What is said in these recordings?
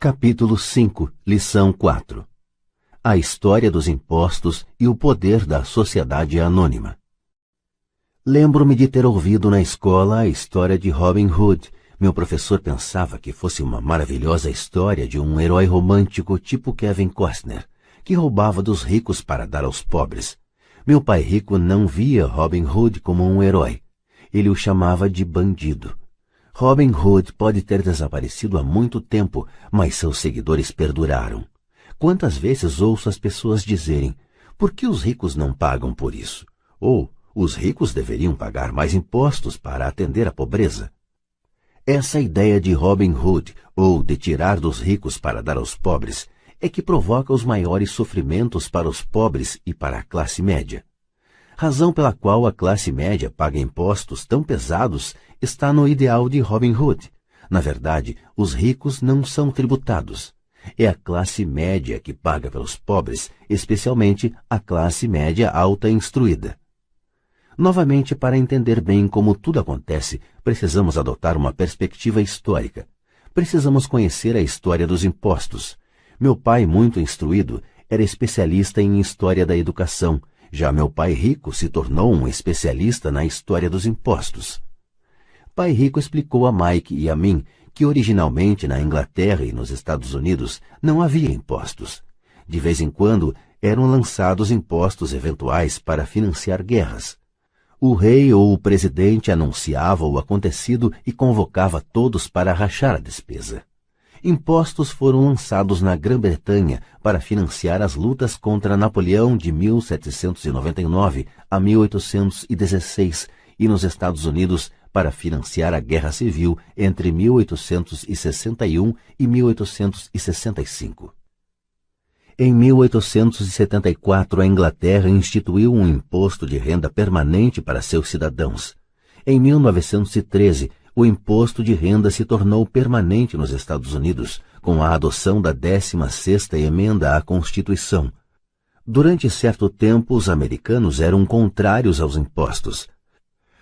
Capítulo 5, Lição 4. A história dos impostos e o poder da sociedade anônima. Lembro-me de ter ouvido na escola a história de Robin Hood. Meu professor pensava que fosse uma maravilhosa história de um herói romântico tipo Kevin Costner, que roubava dos ricos para dar aos pobres. Meu pai rico não via Robin Hood como um herói. Ele o chamava de bandido. Robin Hood pode ter desaparecido há muito tempo, mas seus seguidores perduraram. Quantas vezes ouço as pessoas dizerem: por que os ricos não pagam por isso? Ou, os ricos deveriam pagar mais impostos para atender à pobreza. Essa ideia de Robin Hood, ou de tirar dos ricos para dar aos pobres, é que provoca os maiores sofrimentos para os pobres e para a classe média. Razão pela qual a classe média paga impostos tão pesados está no ideal de Robin Hood. Na verdade, os ricos não são tributados. É a classe média que paga pelos pobres, especialmente a classe média alta instruída. Novamente, para entender bem como tudo acontece, precisamos adotar uma perspectiva histórica. Precisamos conhecer a história dos impostos. Meu pai, muito instruído, era especialista em história da educação. Já meu pai rico se tornou um especialista na história dos impostos. Pai rico explicou a Mike e a mim que originalmente na Inglaterra e nos Estados Unidos não havia impostos. De vez em quando eram lançados impostos eventuais para financiar guerras. O rei ou o presidente anunciava o acontecido e convocava todos para rachar a despesa. Impostos foram lançados na Grã-Bretanha para financiar as lutas contra Napoleão de 1799 a 1816 e nos Estados Unidos para financiar a Guerra Civil entre 1861 e 1865. Em 1874, a Inglaterra instituiu um imposto de renda permanente para seus cidadãos. Em 1913, o imposto de renda se tornou permanente nos Estados Unidos, com a adoção da 16ª emenda à Constituição. Durante certo tempo, os americanos eram contrários aos impostos.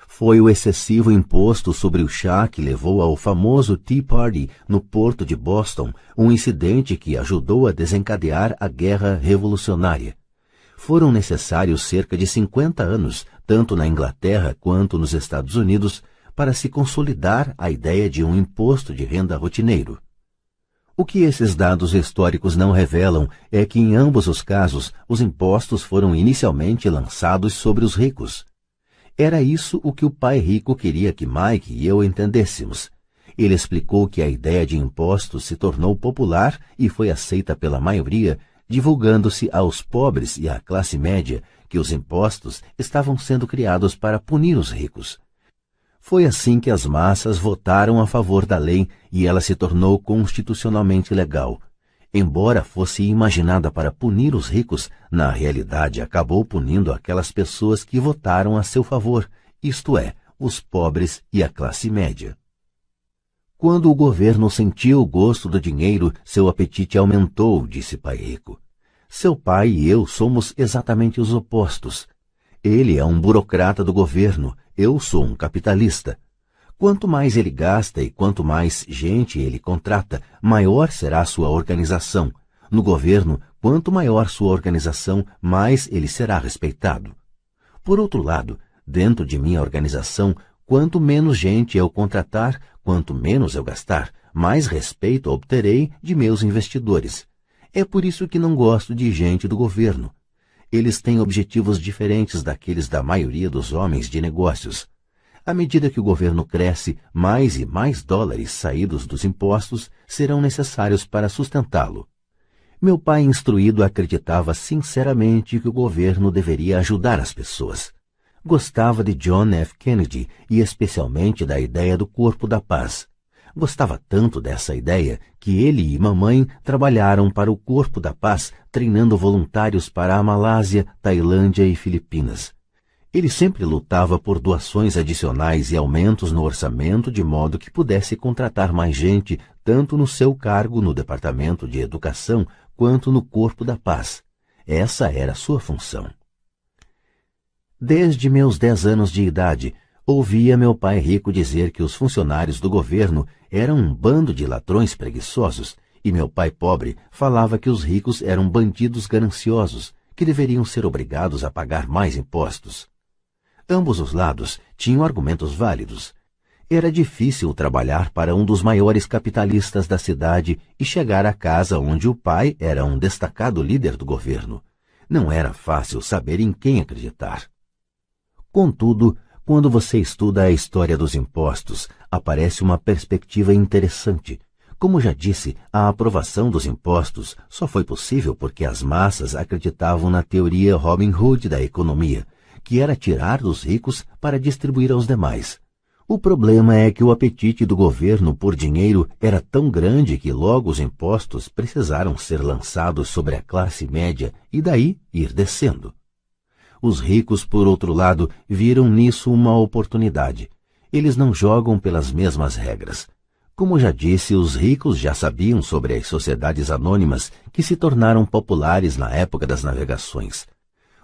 Foi o excessivo imposto sobre o chá que levou ao famoso Tea Party no porto de Boston, um incidente que ajudou a desencadear a Guerra Revolucionária. Foram necessários cerca de 50 anos, tanto na Inglaterra quanto nos Estados Unidos, para se consolidar a ideia de um imposto de renda rotineiro. O que esses dados históricos não revelam é que, em ambos os casos, os impostos foram inicialmente lançados sobre os ricos. Era isso o que o pai rico queria que Mike e eu entendêssemos. Ele explicou que a ideia de impostos se tornou popular e foi aceita pela maioria, divulgando-se aos pobres e à classe média que os impostos estavam sendo criados para punir os ricos. Foi assim que as massas votaram a favor da lei e ela se tornou constitucionalmente legal. Embora fosse imaginada para punir os ricos, na realidade acabou punindo aquelas pessoas que votaram a seu favor, isto é, os pobres e a classe média. Quando o governo sentiu o gosto do dinheiro, seu apetite aumentou, disse pai rico. Seu pai e eu somos exatamente os opostos. Ele é um burocrata do governo, eu sou um capitalista. Quanto mais ele gasta e quanto mais gente ele contrata, maior será sua organização. No governo, quanto maior sua organização, mais ele será respeitado. Por outro lado, dentro de minha organização, quanto menos gente eu contratar, quanto menos eu gastar, mais respeito obterei de meus investidores. É por isso que não gosto de gente do governo. Eles têm objetivos diferentes daqueles da maioria dos homens de negócios. À medida que o governo cresce, mais e mais dólares saídos dos impostos serão necessários para sustentá-lo. Meu pai instruído acreditava sinceramente que o governo deveria ajudar as pessoas. Gostava de John F. Kennedy e especialmente da ideia do Corpo da Paz. Gostava tanto dessa ideia que ele e mamãe trabalharam para o Corpo da Paz, treinando voluntários para a Malásia, Tailândia e Filipinas. Ele sempre lutava por doações adicionais e aumentos no orçamento de modo que pudesse contratar mais gente, tanto no seu cargo no Departamento de Educação quanto no Corpo da Paz. Essa era sua função. Desde meus 10 anos de idade, ouvia meu pai rico dizer que os funcionários do governo eram um bando de ladrões preguiçosos e meu pai pobre falava que os ricos eram bandidos gananciosos, que deveriam ser obrigados a pagar mais impostos. Ambos os lados tinham argumentos válidos. Era difícil trabalhar para um dos maiores capitalistas da cidade e chegar à casa onde o pai era um destacado líder do governo. Não era fácil saber em quem acreditar. Contudo, quando você estuda a história dos impostos, aparece uma perspectiva interessante. Como já disse, a aprovação dos impostos só foi possível porque as massas acreditavam na teoria Robin Hood da economia, que era tirar dos ricos para distribuir aos demais. O problema é que o apetite do governo por dinheiro era tão grande que logo os impostos precisaram ser lançados sobre a classe média e daí ir descendo. Os ricos, por outro lado, viram nisso uma oportunidade. Eles não jogam pelas mesmas regras. Como já disse, os ricos já sabiam sobre as sociedades anônimas que se tornaram populares na época das navegações.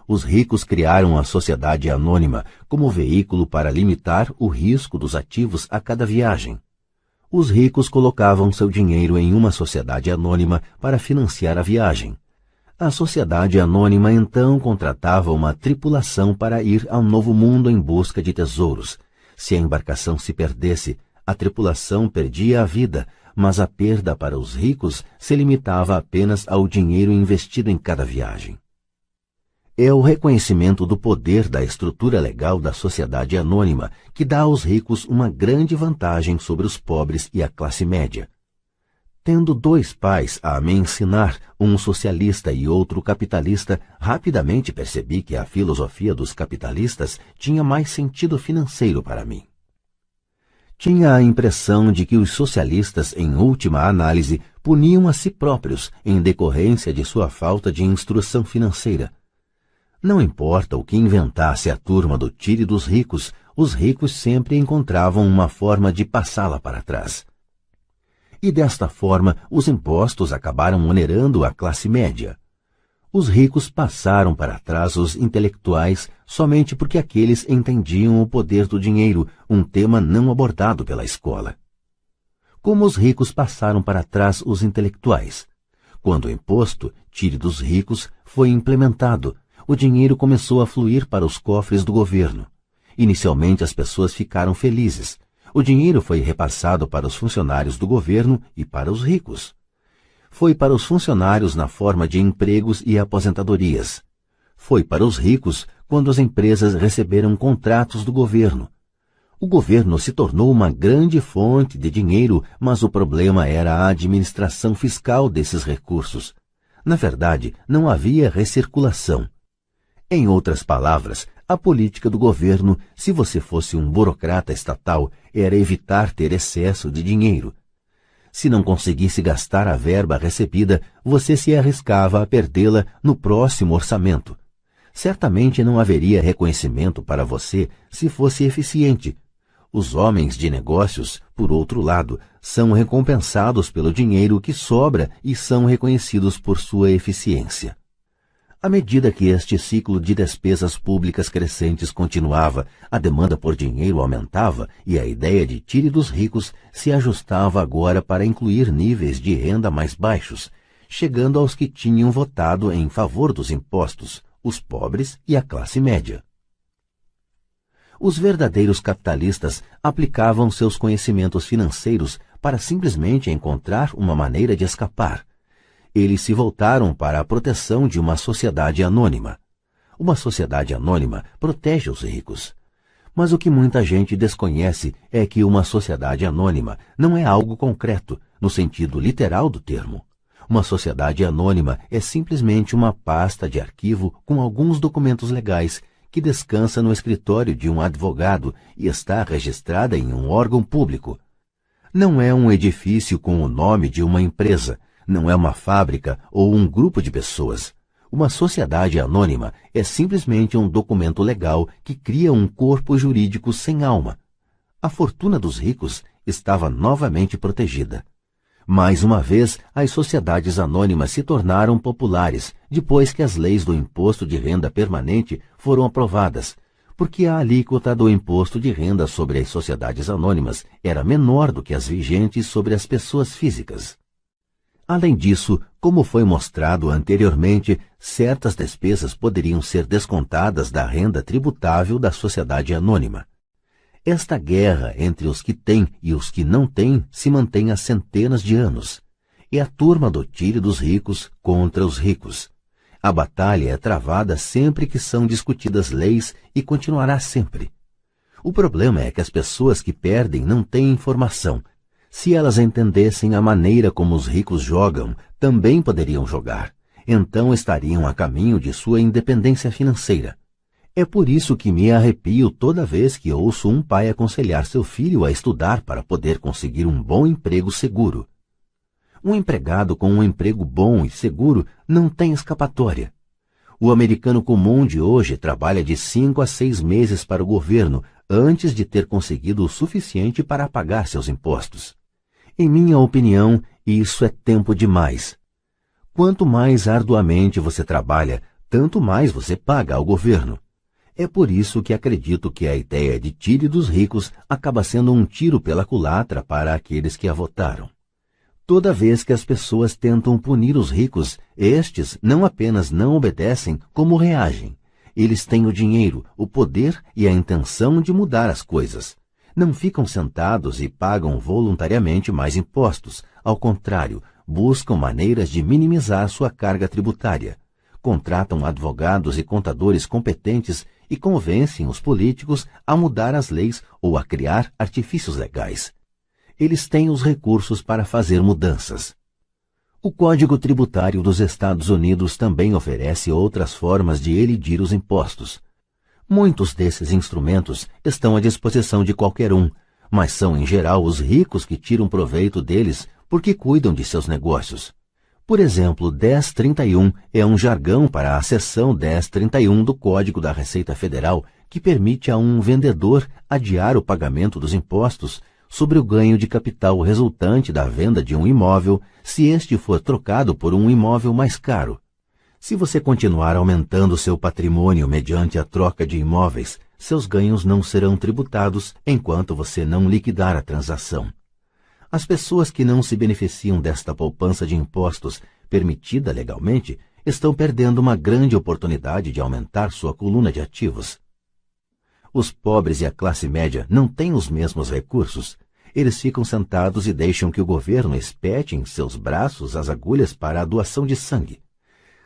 Os ricos criaram a sociedade anônima como veículo para limitar o risco dos ativos a cada viagem. Os ricos colocavam seu dinheiro em uma sociedade anônima para financiar a viagem. A sociedade anônima então contratava uma tripulação para ir ao novo mundo em busca de tesouros. Se a embarcação se perdesse, a tripulação perdia a vida, mas a perda para os ricos se limitava apenas ao dinheiro investido em cada viagem. É o reconhecimento do poder da estrutura legal da sociedade anônima que dá aos ricos uma grande vantagem sobre os pobres e a classe média. Tendo dois pais a me ensinar, um socialista e outro capitalista, rapidamente percebi que a filosofia dos capitalistas tinha mais sentido financeiro para mim. Tinha a impressão de que os socialistas, em última análise, puniam a si próprios em decorrência de sua falta de instrução financeira. Não importa o que inventasse a turma do tire dos ricos, os ricos sempre encontravam uma forma de passá-la para trás. E desta forma, os impostos acabaram onerando a classe média. Os ricos passaram para trás os intelectuais somente porque aqueles entendiam o poder do dinheiro, um tema não abordado pela escola. Como os ricos passaram para trás os intelectuais? Quando o imposto, tire dos ricos, foi implementado, o dinheiro começou a fluir para os cofres do governo. Inicialmente as pessoas ficaram felizes. O dinheiro foi repassado para os funcionários do governo e para os ricos. Foi para os funcionários na forma de empregos e aposentadorias. Foi para os ricos quando as empresas receberam contratos do governo. O governo se tornou uma grande fonte de dinheiro, mas o problema era a administração fiscal desses recursos. Na verdade, não havia recirculação. Em outras palavras, a política do governo, se você fosse um burocrata estatal, era evitar ter excesso de dinheiro. Se não conseguisse gastar a verba recebida, você se arriscava a perdê-la no próximo orçamento. Certamente não haveria reconhecimento para você se fosse eficiente. Os homens de negócios, por outro lado, são recompensados pelo dinheiro que sobra e são reconhecidos por sua eficiência. À medida que este ciclo de despesas públicas crescentes continuava, a demanda por dinheiro aumentava e a ideia de tire dos ricos se ajustava agora para incluir níveis de renda mais baixos, chegando aos que tinham votado em favor dos impostos, os pobres e a classe média. Os verdadeiros capitalistas aplicavam seus conhecimentos financeiros para simplesmente encontrar uma maneira de escapar. Eles se voltaram para a proteção de uma sociedade anônima. Uma sociedade anônima protege os ricos. Mas o que muita gente desconhece é que uma sociedade anônima não é algo concreto, no sentido literal do termo. Uma sociedade anônima é simplesmente uma pasta de arquivo com alguns documentos legais que descansa no escritório de um advogado e está registrada em um órgão público. Não é um edifício com o nome de uma empresa, não é uma fábrica ou um grupo de pessoas. Uma sociedade anônima é simplesmente um documento legal que cria um corpo jurídico sem alma. A fortuna dos ricos estava novamente protegida. Mais uma vez, as sociedades anônimas se tornaram populares depois que as leis do imposto de renda permanente foram aprovadas, porque a alíquota do imposto de renda sobre as sociedades anônimas era menor do que as vigentes sobre as pessoas físicas. Além disso, como foi mostrado anteriormente, certas despesas poderiam ser descontadas da renda tributável da sociedade anônima. Esta guerra entre os que têm e os que não têm se mantém há centenas de anos. É a turma do tire dos ricos contra os ricos. A batalha é travada sempre que são discutidas leis e continuará sempre. O problema é que as pessoas que perdem não têm informação. Se elas entendessem a maneira como os ricos jogam, também poderiam jogar. Então estariam a caminho de sua independência financeira. É por isso que me arrepio toda vez que ouço um pai aconselhar seu filho a estudar para poder conseguir um bom emprego seguro. Um empregado com um emprego bom e seguro não tem escapatória. O americano comum de hoje trabalha de 5 a 6 meses para o governo antes de ter conseguido o suficiente para pagar seus impostos. Em minha opinião, isso é tempo demais. Quanto mais arduamente você trabalha, tanto mais você paga ao governo. É por isso que acredito que a ideia de tire dos ricos acaba sendo um tiro pela culatra para aqueles que a votaram. Toda vez que as pessoas tentam punir os ricos, estes não apenas não obedecem, como reagem. Eles têm o dinheiro, o poder e a intenção de mudar as coisas. Não ficam sentados e pagam voluntariamente mais impostos. Ao contrário, buscam maneiras de minimizar sua carga tributária. Contratam advogados e contadores competentes e convencem os políticos a mudar as leis ou a criar artifícios legais. Eles têm os recursos para fazer mudanças. O Código Tributário dos Estados Unidos também oferece outras formas de elidir os impostos. Muitos desses instrumentos estão à disposição de qualquer um, mas são em geral os ricos que tiram proveito deles porque cuidam de seus negócios. Por exemplo, 1031 é um jargão para a seção 1031 do Código da Receita Federal que permite a um vendedor adiar o pagamento dos impostos sobre o ganho de capital resultante da venda de um imóvel se este for trocado por um imóvel mais caro. Se você continuar aumentando seu patrimônio mediante a troca de imóveis, seus ganhos não serão tributados enquanto você não liquidar a transação. As pessoas que não se beneficiam desta poupança de impostos permitida legalmente estão perdendo uma grande oportunidade de aumentar sua coluna de ativos. Os pobres e a classe média não têm os mesmos recursos. Eles ficam sentados e deixam que o governo espete em seus braços as agulhas para a doação de sangue.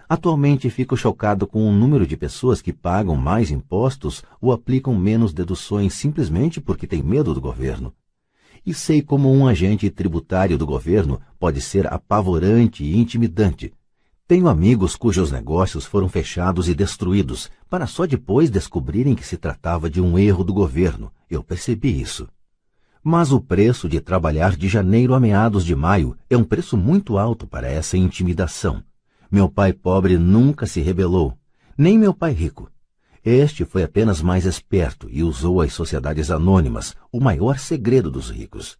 Atualmente fico chocado com o número de pessoas que pagam mais impostos ou aplicam menos deduções simplesmente porque têm medo do governo. E sei como um agente tributário do governo pode ser apavorante e intimidante. Tenho amigos cujos negócios foram fechados e destruídos, para só depois descobrirem que se tratava de um erro do governo. Eu percebi isso. Mas o preço de trabalhar de janeiro a meados de maio é um preço muito alto para essa intimidação. Meu pai pobre nunca se rebelou, nem meu pai rico. Este foi apenas mais esperto e usou as sociedades anônimas, o maior segredo dos ricos.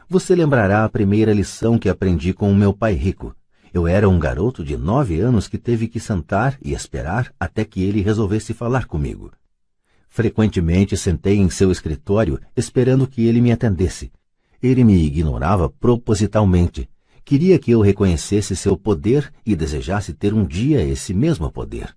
Você lembrará a primeira lição que aprendi com o meu pai rico. Eu era um garoto de 9 anos que teve que sentar e esperar até que ele resolvesse falar comigo. Frequentemente sentei em seu escritório esperando que ele me atendesse. Ele me ignorava propositalmente. Queria que eu reconhecesse seu poder e desejasse ter um dia esse mesmo poder.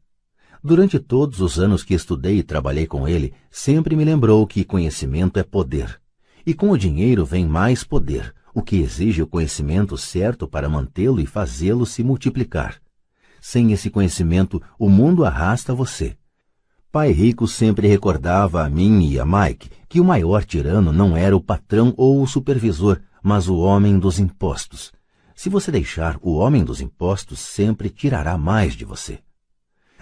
Durante todos os anos que estudei e trabalhei com ele, sempre me lembrou que conhecimento é poder. E com o dinheiro vem mais poder, o que exige o conhecimento certo para mantê-lo e fazê-lo se multiplicar. Sem esse conhecimento, o mundo arrasta você. Pai Rico sempre recordava a mim e a Mike que o maior tirano não era o patrão ou o supervisor, mas o homem dos impostos. Se você deixar, o homem dos impostos sempre tirará mais de você.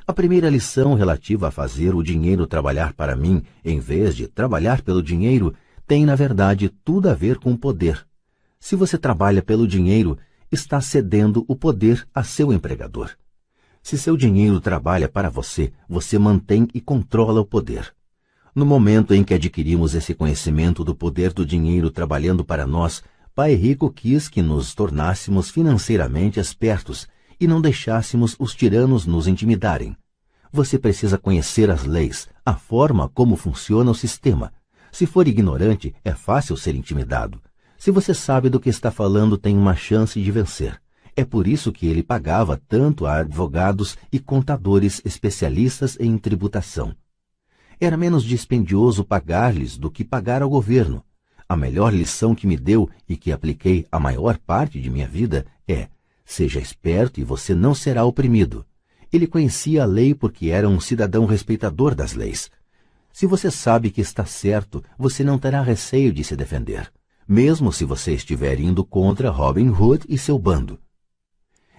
A primeira lição relativa a fazer o dinheiro trabalhar para mim, em vez de trabalhar pelo dinheiro, tem, na verdade, tudo a ver com poder. Se você trabalha pelo dinheiro, está cedendo o poder a seu empregador. Se seu dinheiro trabalha para você, você mantém e controla o poder. No momento em que adquirimos esse conhecimento do poder do dinheiro trabalhando para nós, Pai Rico quis que nos tornássemos financeiramente espertos e não deixássemos os tiranos nos intimidarem. Você precisa conhecer as leis, a forma como funciona o sistema. Se for ignorante, é fácil ser intimidado. Se você sabe do que está falando, tem uma chance de vencer. É por isso que ele pagava tanto a advogados e contadores especialistas em tributação. Era menos dispendioso pagar-lhes do que pagar ao governo. A melhor lição que me deu e que apliquei a maior parte de minha vida é: seja esperto e você não será oprimido. Ele conhecia a lei porque era um cidadão respeitador das leis. Se você sabe que está certo, você não terá receio de se defender, mesmo se você estiver indo contra Robin Hood e seu bando.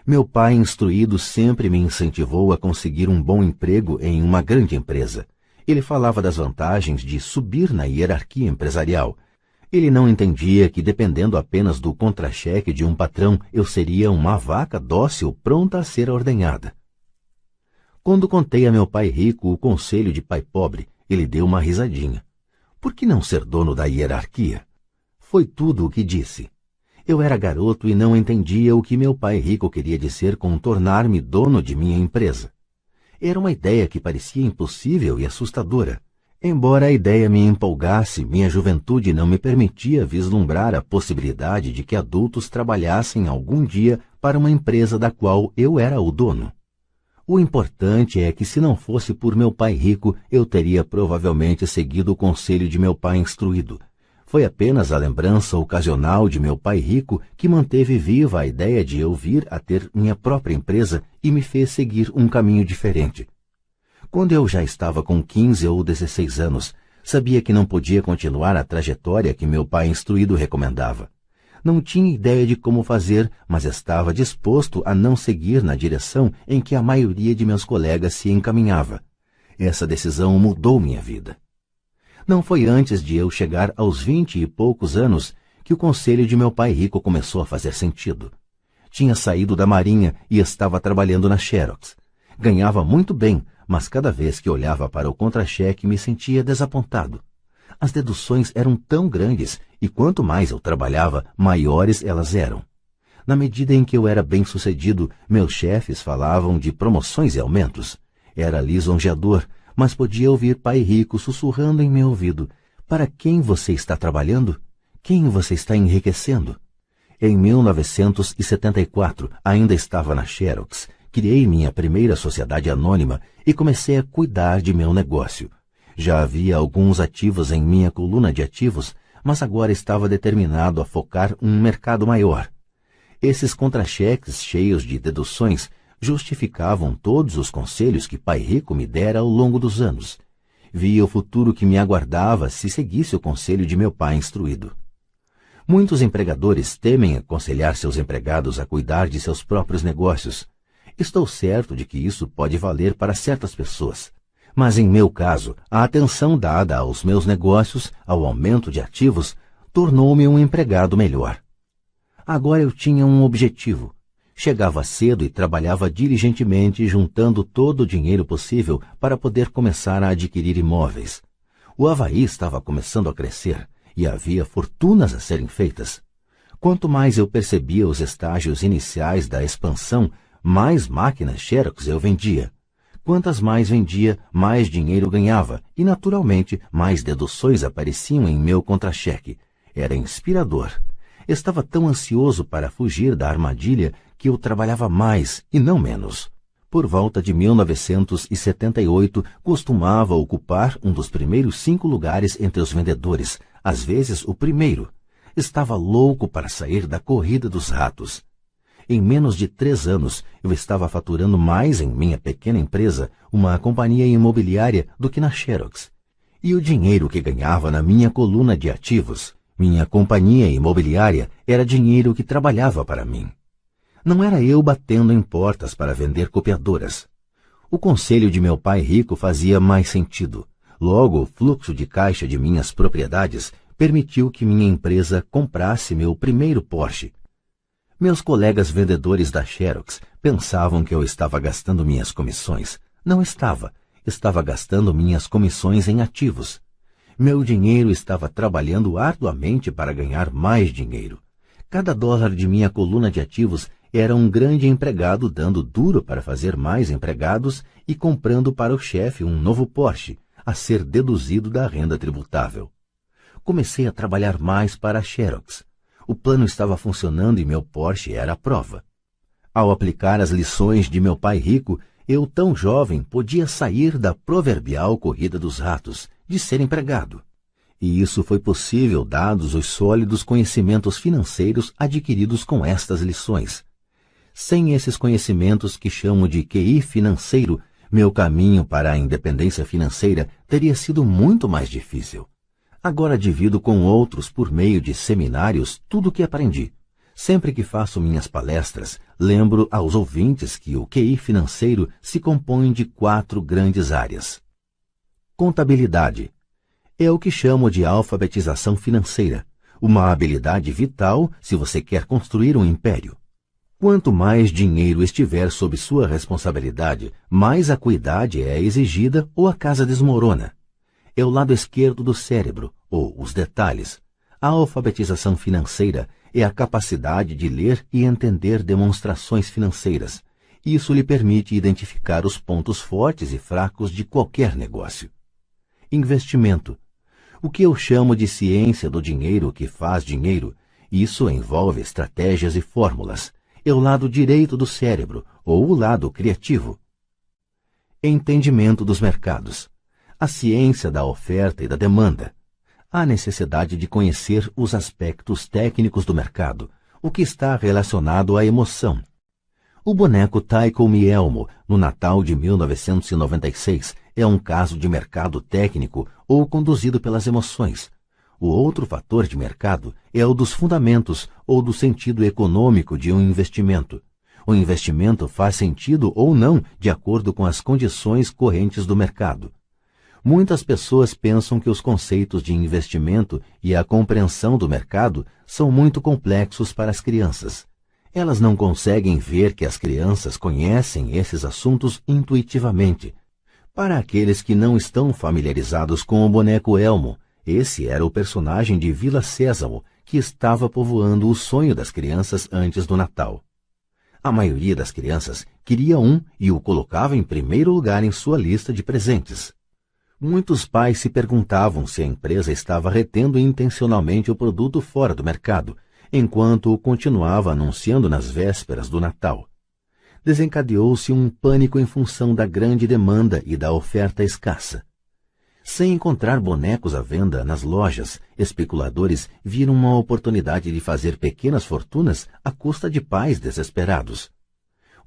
Meu pai instruído sempre me incentivou a conseguir um bom emprego em uma grande empresa. Ele falava das vantagens de subir na hierarquia empresarial. Ele não entendia que, dependendo apenas do contra-cheque de um patrão, eu seria uma vaca dócil pronta a ser ordenhada. Quando contei a meu pai rico o conselho de pai pobre, ele deu uma risadinha. Por que não ser dono da hierarquia? Foi tudo o que disse. Eu era garoto e não entendia o que meu pai rico queria dizer com tornar-me dono de minha empresa. Era uma ideia que parecia impossível e assustadora. Embora a ideia me empolgasse, minha juventude não me permitia vislumbrar a possibilidade de que adultos trabalhassem algum dia para uma empresa da qual eu era o dono. O importante é que, se não fosse por meu pai rico, eu teria provavelmente seguido o conselho de meu pai instruído. Foi apenas a lembrança ocasional de meu pai rico que manteve viva a ideia de eu vir a ter minha própria empresa e me fez seguir um caminho diferente. Quando eu já estava com 15 ou 16 anos, sabia que não podia continuar a trajetória que meu pai instruído recomendava. Não tinha ideia de como fazer, mas estava disposto a não seguir na direção em que a maioria de meus colegas se encaminhava. Essa decisão mudou minha vida. Não foi antes de eu chegar aos 20 e poucos anos que o conselho de meu pai rico começou a fazer sentido. Tinha saído da Marinha e estava trabalhando na Xerox. Ganhava muito bem, mas cada vez que olhava para o contra-cheque me sentia desapontado. As deduções eram tão grandes e quanto mais eu trabalhava, maiores elas eram. Na medida em que eu era bem-sucedido, meus chefes falavam de promoções e aumentos. Era lisonjeador, mas podia ouvir pai rico sussurrando em meu ouvido: para quem você está trabalhando? Quem você está enriquecendo? Em 1974, ainda estava na Xerox, criei minha primeira sociedade anônima e comecei a cuidar de meu negócio. Já havia alguns ativos em minha coluna de ativos, mas agora estava determinado a focar um mercado maior. Esses contra-cheques cheios de deduções justificavam todos os conselhos que pai rico me dera ao longo dos anos. Via o futuro que me aguardava se seguisse o conselho de meu pai instruído. Muitos empregadores temem aconselhar seus empregados a cuidar de seus próprios negócios. Estou certo de que isso pode valer para certas pessoas. Mas em meu caso, a atenção dada aos meus negócios, ao aumento de ativos, tornou-me um empregado melhor. Agora eu tinha um objetivo. Chegava cedo e trabalhava diligentemente, juntando todo o dinheiro possível para poder começar a adquirir imóveis. O Havaí estava começando a crescer e havia fortunas a serem feitas. Quanto mais eu percebia os estágios iniciais da expansão, mais máquinas Xerox eu vendia. Quantas mais vendia, mais dinheiro ganhava e, naturalmente, mais deduções apareciam em meu contra-cheque. Era inspirador. Estava tão ansioso para fugir da armadilha que eu trabalhava mais e não menos. Por volta de 1978, costumava ocupar um dos primeiros 5 lugares entre os vendedores, às vezes o primeiro. Estava louco para sair da corrida dos ratos. Em menos de 3 anos, eu estava faturando mais em minha pequena empresa, uma companhia imobiliária, do que na Xerox. E o dinheiro que ganhava na minha coluna de ativos, minha companhia imobiliária, era dinheiro que trabalhava para mim. Não era eu batendo em portas para vender copiadoras. O conselho de meu pai rico fazia mais sentido. Logo, o fluxo de caixa de minhas propriedades permitiu que minha empresa comprasse meu primeiro Porsche. Meus colegas vendedores da Xerox pensavam que eu estava gastando minhas comissões. Não estava. Estava gastando minhas comissões em ativos. Meu dinheiro estava trabalhando arduamente para ganhar mais dinheiro. Cada dólar de minha coluna de ativos era um grande empregado dando duro para fazer mais empregados e comprando para o chefe um novo Porsche, a ser deduzido da renda tributável. Comecei a trabalhar mais para a Xerox. O plano estava funcionando e meu Porsche era a prova. Ao aplicar as lições de meu pai rico, eu, tão jovem, podia sair da proverbial corrida dos ratos, de ser empregado. E isso foi possível dados os sólidos conhecimentos financeiros adquiridos com estas lições. Sem esses conhecimentos que chamo de QI financeiro, meu caminho para a independência financeira teria sido muito mais difícil. Agora divido com outros, por meio de seminários, tudo o que aprendi. Sempre que faço minhas palestras, lembro aos ouvintes que o QI financeiro se compõe de 4 grandes áreas. Contabilidade. É o que chamo de alfabetização financeira, uma habilidade vital se você quer construir um império. Quanto mais dinheiro estiver sob sua responsabilidade, mais acuidade é exigida ou a casa desmorona. É o lado esquerdo do cérebro, ou os detalhes. A alfabetização financeira é a capacidade de ler e entender demonstrações financeiras. Isso lhe permite identificar os pontos fortes e fracos de qualquer negócio. Investimento. O que eu chamo de ciência do dinheiro que faz dinheiro, isso envolve estratégias e fórmulas. É o lado direito do cérebro, ou o lado criativo. Entendimento dos mercados. A ciência da oferta e da demanda. Há necessidade de conhecer os aspectos técnicos do mercado, o que está relacionado à emoção. O boneco Tycho Me Elmo, no Natal de 1996, é um caso de mercado técnico ou conduzido pelas emoções. O outro fator de mercado é o dos fundamentos ou do sentido econômico de um investimento. O investimento faz sentido ou não de acordo com as condições correntes do mercado. Muitas pessoas pensam que os conceitos de investimento e a compreensão do mercado são muito complexos para as crianças. Elas não conseguem ver que as crianças conhecem esses assuntos intuitivamente. Para aqueles que não estão familiarizados com o boneco Elmo, esse era o personagem de Vila Sésamo que estava povoando o sonho das crianças antes do Natal. A maioria das crianças queria um e o colocava em primeiro lugar em sua lista de presentes. Muitos pais se perguntavam se a empresa estava retendo intencionalmente o produto fora do mercado, enquanto o continuava anunciando nas vésperas do Natal. Desencadeou-se um pânico em função da grande demanda e da oferta escassa. Sem encontrar bonecos à venda nas lojas, especuladores viram uma oportunidade de fazer pequenas fortunas à custa de pais desesperados.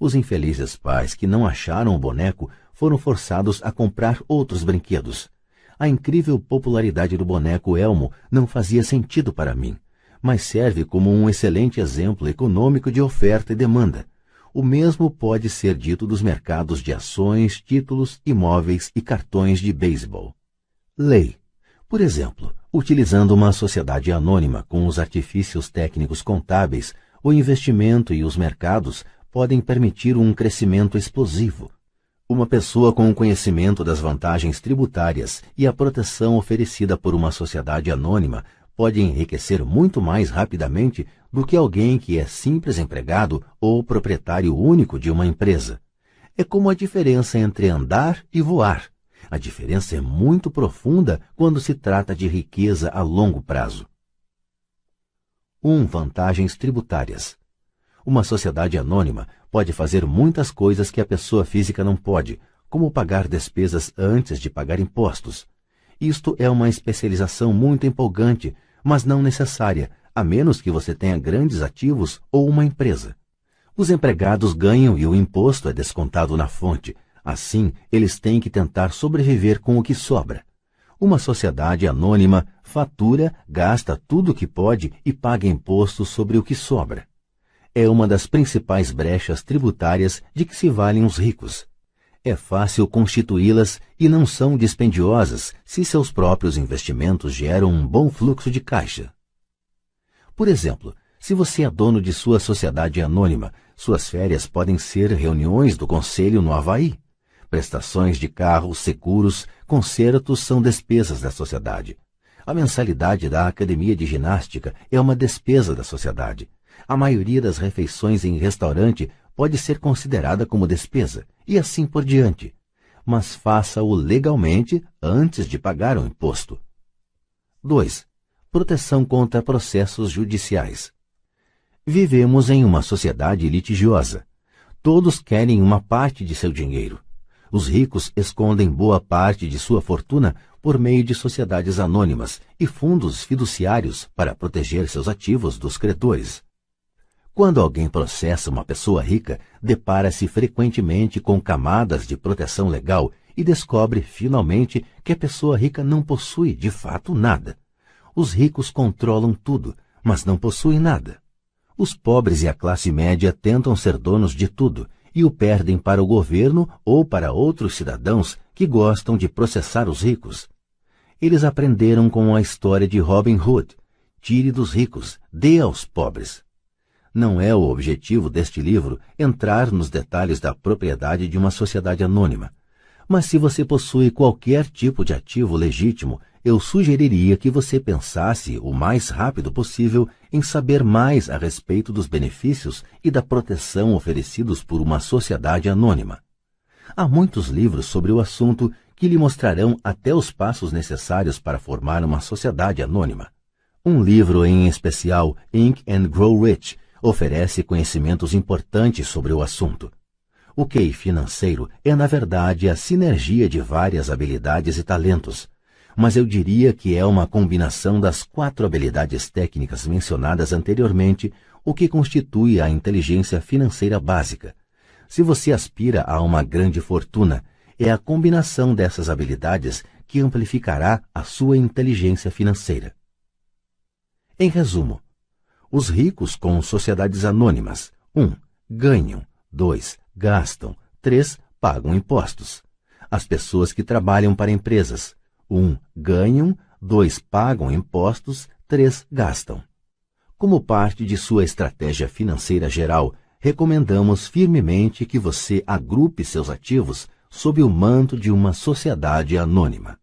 Os infelizes pais que não acharam o boneco foram forçados a comprar outros brinquedos. A incrível popularidade do boneco Elmo não fazia sentido para mim, mas serve como um excelente exemplo econômico de oferta e demanda. O mesmo pode ser dito dos mercados de ações, títulos, imóveis e cartões de beisebol. Lei. Por exemplo, utilizando uma sociedade anônima com os artifícios técnicos contábeis, o investimento e os mercados podem permitir um crescimento explosivo. Uma pessoa com o conhecimento das vantagens tributárias e a proteção oferecida por uma sociedade anônima pode enriquecer muito mais rapidamente do que alguém que é simples empregado ou proprietário único de uma empresa. É como a diferença entre andar e voar. A diferença é muito profunda quando se trata de riqueza a longo prazo. 1. Vantagens tributárias. Uma sociedade anônima pode fazer muitas coisas que a pessoa física não pode, como pagar despesas antes de pagar impostos. Isto é uma especialização muito empolgante, mas não necessária, a menos que você tenha grandes ativos ou uma empresa. Os empregados ganham e o imposto é descontado na fonte. Assim, eles têm que tentar sobreviver com o que sobra. Uma sociedade anônima fatura, gasta tudo o que pode e paga imposto sobre o que sobra. É uma das principais brechas tributárias de que se valem os ricos. É fácil constituí-las e não são dispendiosas se seus próprios investimentos geram um bom fluxo de caixa. Por exemplo, se você é dono de sua sociedade anônima, suas férias podem ser reuniões do conselho no Havaí. Prestações de carros, seguros, concertos são despesas da sociedade. A mensalidade da academia de ginástica é uma despesa da sociedade. A maioria das refeições em restaurante pode ser considerada como despesa, e assim por diante. Mas faça-o legalmente antes de pagar o imposto. 2. Proteção contra processos judiciais. Vivemos em uma sociedade litigiosa. Todos querem uma parte de seu dinheiro. Os ricos escondem boa parte de sua fortuna por meio de sociedades anônimas e fundos fiduciários para proteger seus ativos dos credores. Quando alguém processa uma pessoa rica, depara-se frequentemente com camadas de proteção legal e descobre, finalmente, que a pessoa rica não possui, de fato, nada. Os ricos controlam tudo, mas não possuem nada. Os pobres e a classe média tentam ser donos de tudo e o perdem para o governo ou para outros cidadãos que gostam de processar os ricos. Eles aprenderam com a história de Robin Hood: tire dos ricos, dê aos pobres. Não é o objetivo deste livro entrar nos detalhes da propriedade de uma sociedade anônima. Mas se você possui qualquer tipo de ativo legítimo, eu sugeriria que você pensasse o mais rápido possível em saber mais a respeito dos benefícios e da proteção oferecidos por uma sociedade anônima. Há muitos livros sobre o assunto que lhe mostrarão até os passos necessários para formar uma sociedade anônima. Um livro em especial, Think and Grow Rich, oferece conhecimentos importantes sobre o assunto. O QI financeiro é, na verdade, a sinergia de várias habilidades e talentos, mas eu diria que é uma combinação das 4 habilidades técnicas mencionadas anteriormente, o que constitui a inteligência financeira básica. Se você aspira a uma grande fortuna, é a combinação dessas habilidades que amplificará a sua inteligência financeira. Em resumo, os ricos com sociedades anônimas: 1. Ganham. 2. Gastam. 3. Pagam impostos. As pessoas que trabalham para empresas: 1. Ganham. 2. Pagam impostos. 3. Gastam. Como parte de sua estratégia financeira geral, recomendamos firmemente que você agrupe seus ativos sob o manto de uma sociedade anônima.